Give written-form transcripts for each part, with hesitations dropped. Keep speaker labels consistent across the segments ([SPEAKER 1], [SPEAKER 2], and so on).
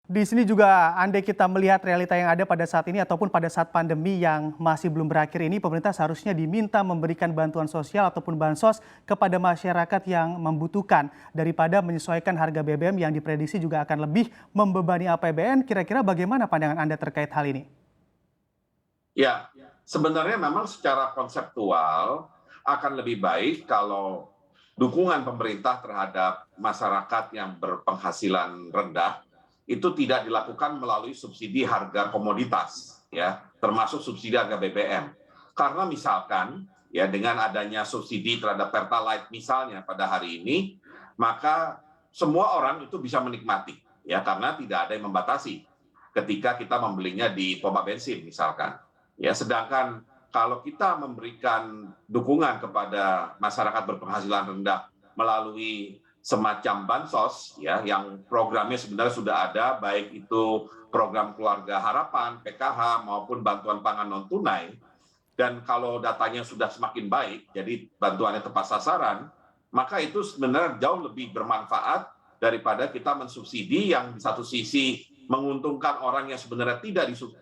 [SPEAKER 1] Di sini juga andai kita melihat realita yang ada pada saat ini ataupun pada saat pandemi yang masih belum berakhir ini, pemerintah seharusnya diminta memberikan bantuan sosial ataupun bansos kepada masyarakat yang membutuhkan daripada menyesuaikan harga BBM yang diprediksi juga akan lebih membebani APBN. Kira-kira bagaimana pandangan Anda terkait hal ini?
[SPEAKER 2] Ya, sebenarnya memang secara konseptual akan lebih baik kalau dukungan pemerintah terhadap masyarakat yang berpenghasilan rendah itu tidak dilakukan melalui subsidi harga komoditas, ya, termasuk subsidi harga BBM. Karena misalkan, ya, dengan adanya subsidi terhadap Pertalite misalnya pada hari ini, maka semua orang itu bisa menikmati, ya, karena tidak ada yang membatasi ketika kita membelinya di pompa bensin misalkan. Ya, sedangkan kalau kita memberikan dukungan kepada masyarakat berpenghasilan rendah melalui semacam bansos, ya, yang programnya sebenarnya sudah ada, baik itu program Keluarga Harapan (PKH) maupun bantuan pangan non tunai, dan kalau datanya sudah semakin baik, jadi bantuannya tepat sasaran, maka itu sebenarnya jauh lebih bermanfaat daripada kita mensubsidi yang di satu sisi menguntungkan orang yang sebenarnya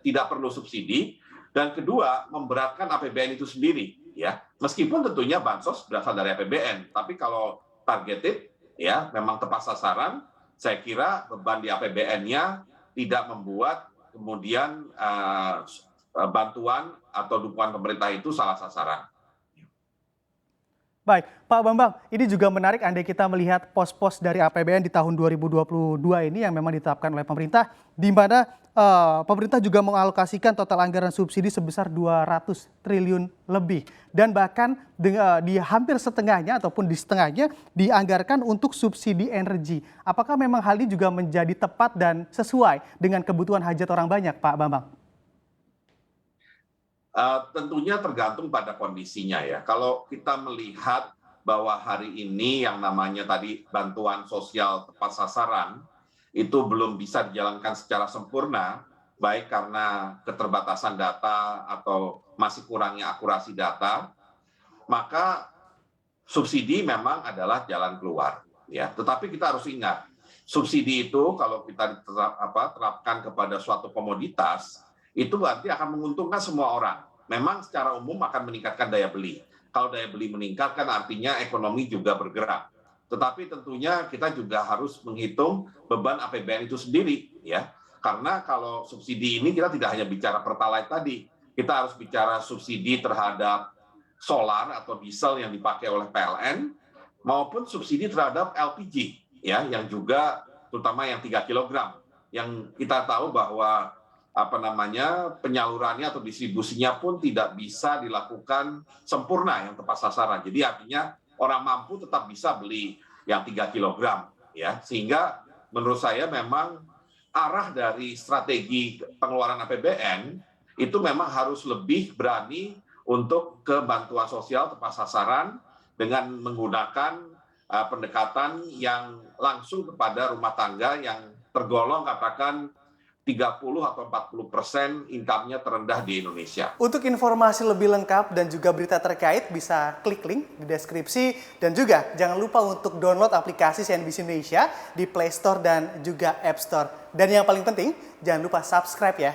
[SPEAKER 2] tidak perlu subsidi, dan kedua memberatkan APBN itu sendiri, ya. Meskipun tentunya bansos berasal dari APBN, tapi kalau targeted, ya, memang tepat sasaran, saya kira beban di APBN-nya tidak membuat kemudian bantuan atau dukungan pemerintah itu salah sasaran.
[SPEAKER 1] Baik, Pak Bambang, ini juga menarik andai kita melihat pos-pos dari APBN di tahun 2022 ini yang memang ditetapkan oleh pemerintah, di mana pemerintah juga mengalokasikan total anggaran subsidi sebesar 200 triliun lebih. Dan bahkan di hampir setengahnya ataupun di setengahnya dianggarkan untuk subsidi energi. Apakah memang hal ini juga menjadi tepat dan sesuai dengan kebutuhan hajat orang banyak, Pak Bambang?
[SPEAKER 2] Tentunya tergantung pada kondisinya, ya. Kalau kita melihat bahwa hari ini yang namanya tadi bantuan sosial tepat sasaran itu belum bisa dijalankan secara sempurna, baik karena keterbatasan data atau masih kurangnya akurasi data, maka subsidi memang adalah jalan keluar, ya. Tetapi kita harus ingat, subsidi itu kalau kita terapkan kepada suatu komoditas, itu berarti akan menguntungkan semua orang. Memang secara umum akan meningkatkan daya beli. Kalau daya beli meningkat kan artinya ekonomi juga bergerak. Tetapi tentunya kita juga harus menghitung beban APBN itu sendiri, ya. Karena kalau subsidi ini kita tidak hanya bicara Pertalite tadi, kita harus bicara subsidi terhadap solar atau diesel yang dipakai oleh PLN maupun subsidi terhadap LPG, ya, yang juga terutama yang 3 kg, yang kita tahu bahwa penyalurannya atau distribusinya pun tidak bisa dilakukan sempurna yang tepat sasaran. Jadi artinya orang mampu tetap bisa beli yang 3 kg, ya. Sehingga menurut saya memang arah dari strategi pengeluaran APBN itu memang harus lebih berani untuk ke bantuan sosial tepat sasaran dengan menggunakan pendekatan yang langsung kepada rumah tangga yang tergolong katakan 30 atau 40% income-nya terendah di Indonesia.
[SPEAKER 1] Untuk informasi lebih lengkap dan juga berita terkait bisa klik link di deskripsi, dan juga jangan lupa untuk download aplikasi CNBC Indonesia di Play Store dan juga App Store. Dan yang paling penting, jangan lupa subscribe, ya.